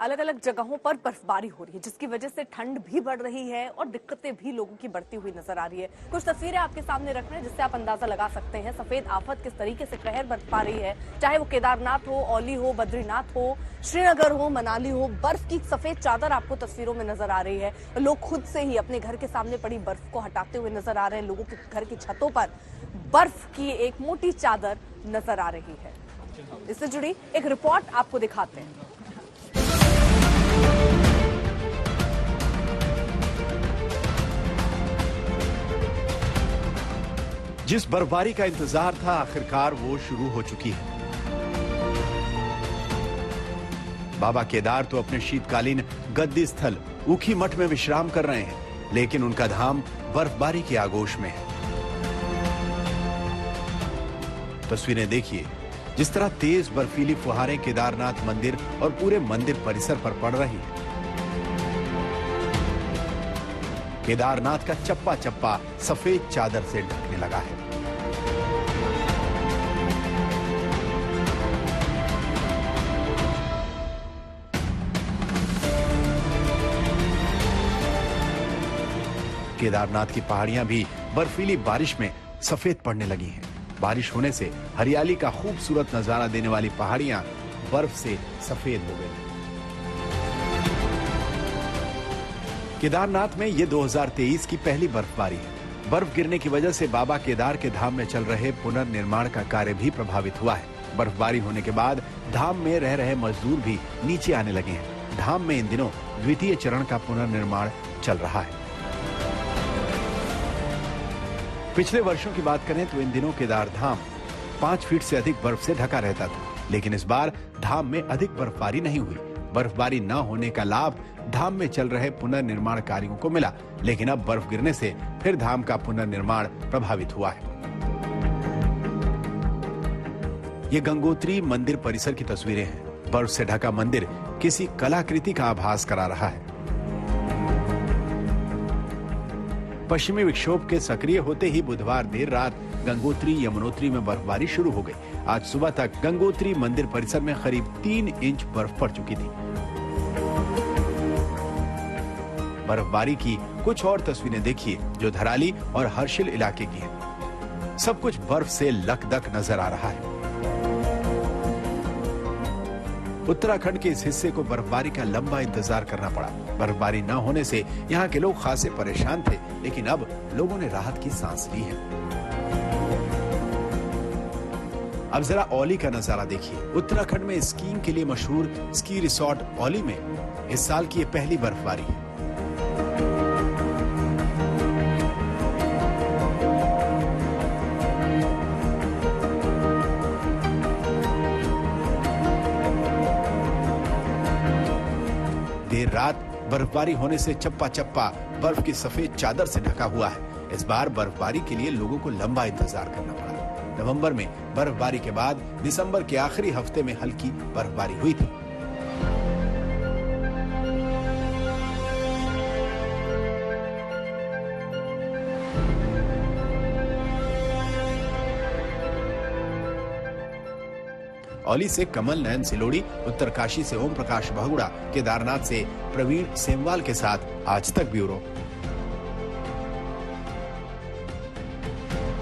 अलग अलग जगहों पर बर्फबारी हो रही है, जिसकी वजह से ठंड भी बढ़ रही है और दिक्कतें भी लोगों की बढ़ती हुई नजर आ रही है। कुछ तस्वीरें आपके सामने रख रहे हैं जिससे आप अंदाजा लगा सकते हैं सफेद आफत किस तरीके से कहर बरत पा रही है। चाहे वो केदारनाथ हो, औली हो, बद्रीनाथ हो, श्रीनगर हो, मनाली हो, बर्फ की सफेद चादर आपको तस्वीरों में नजर आ रही है। लोग खुद से ही अपने घर के सामने पड़ी बर्फ को हटाते हुए नजर आ रहे हैं। लोगों के घर की छतों पर बर्फ की एक मोटी चादर नजर आ रही है। इससे जुड़ी एक रिपोर्ट आपको दिखाते हैं। जिस बर्फबारी का इंतजार था आखिरकार वो शुरू हो चुकी है। बाबा केदार तो अपने शीतकालीन गद्दी स्थल ऊखी मठ में विश्राम कर रहे हैं, लेकिन उनका धाम बर्फबारी की आगोश में है। तस्वीरें देखिए, जिस तरह तेज बर्फीली फुहारें केदारनाथ मंदिर और पूरे मंदिर परिसर पर पड़ रही है। केदारनाथ का चप्पा चप्पा सफेद चादर से ढकने लगा है। केदारनाथ की पहाड़ियां भी बर्फीली बारिश में सफेद पड़ने लगी हैं। बारिश होने से हरियाली का खूबसूरत नजारा देने वाली पहाड़ियां बर्फ से सफेद हो गई। केदारनाथ में ये 2023 की पहली बर्फबारी है। बर्फ गिरने की वजह से बाबा केदार के धाम में चल रहे पुनर्निर्माण का कार्य भी प्रभावित हुआ है। बर्फबारी होने के बाद धाम में रह रहे मजदूर भी नीचे आने लगे हैं। धाम में इन दिनों द्वितीय चरण का पुनर्निर्माण चल रहा है। पिछले वर्षों की बात करें तो इन दिनों केदार धाम 5 फीट से अधिक बर्फ से ढका रहता था, लेकिन इस बार धाम में अधिक बर्फबारी नहीं हुई। बर्फबारी न होने का लाभ धाम में चल रहे पुनर्निर्माण कार्यों को मिला, लेकिन अब बर्फ गिरने से फिर धाम का पुनर्निर्माण प्रभावित हुआ है। ये गंगोत्री मंदिर परिसर की तस्वीरें हैं। बर्फ से ढका मंदिर किसी कलाकृति का आभास करा रहा है। पश्चिमी विक्षोभ के सक्रिय होते ही बुधवार देर रात गंगोत्री यमुनोत्री में बर्फबारी शुरू हो गई। आज सुबह तक गंगोत्री मंदिर परिसर में करीब 3 इंच बर्फ पड़ चुकी थी। बर्फबारी की कुछ और तस्वीरें देखिए जो धराली और हर्षिल इलाके की हैं। सब कुछ बर्फ से लकदक नजर आ रहा है। उत्तराखंड के इस हिस्से को बर्फबारी का लंबा इंतजार करना पड़ा। बर्फबारी न होने से यहाँ के लोग खासे परेशान थे, लेकिन अब लोगों ने राहत की सांस ली है। अब जरा औली का नजारा देखिए। उत्तराखंड में स्कीइंग के लिए मशहूर स्की रिसोर्ट औली में इस साल की ये पहली बर्फबारी है। देर रात बर्फबारी होने से चप्पा चप्पा बर्फ की सफेद चादर से ढका हुआ है। इस बार बर्फबारी के लिए लोगों को लंबा इंतजार करना पड़ा। नवंबर में बर्फबारी के बाद दिसंबर के आखिरी हफ्ते में हल्की बर्फबारी हुई थी। औली से कमल नयन सिलोड़ी, उत्तरकाशी से ओम प्रकाश बहुगुड़ा, केदारनाथ से प्रवीण सेमवाल के साथ आज तक ब्यूरो।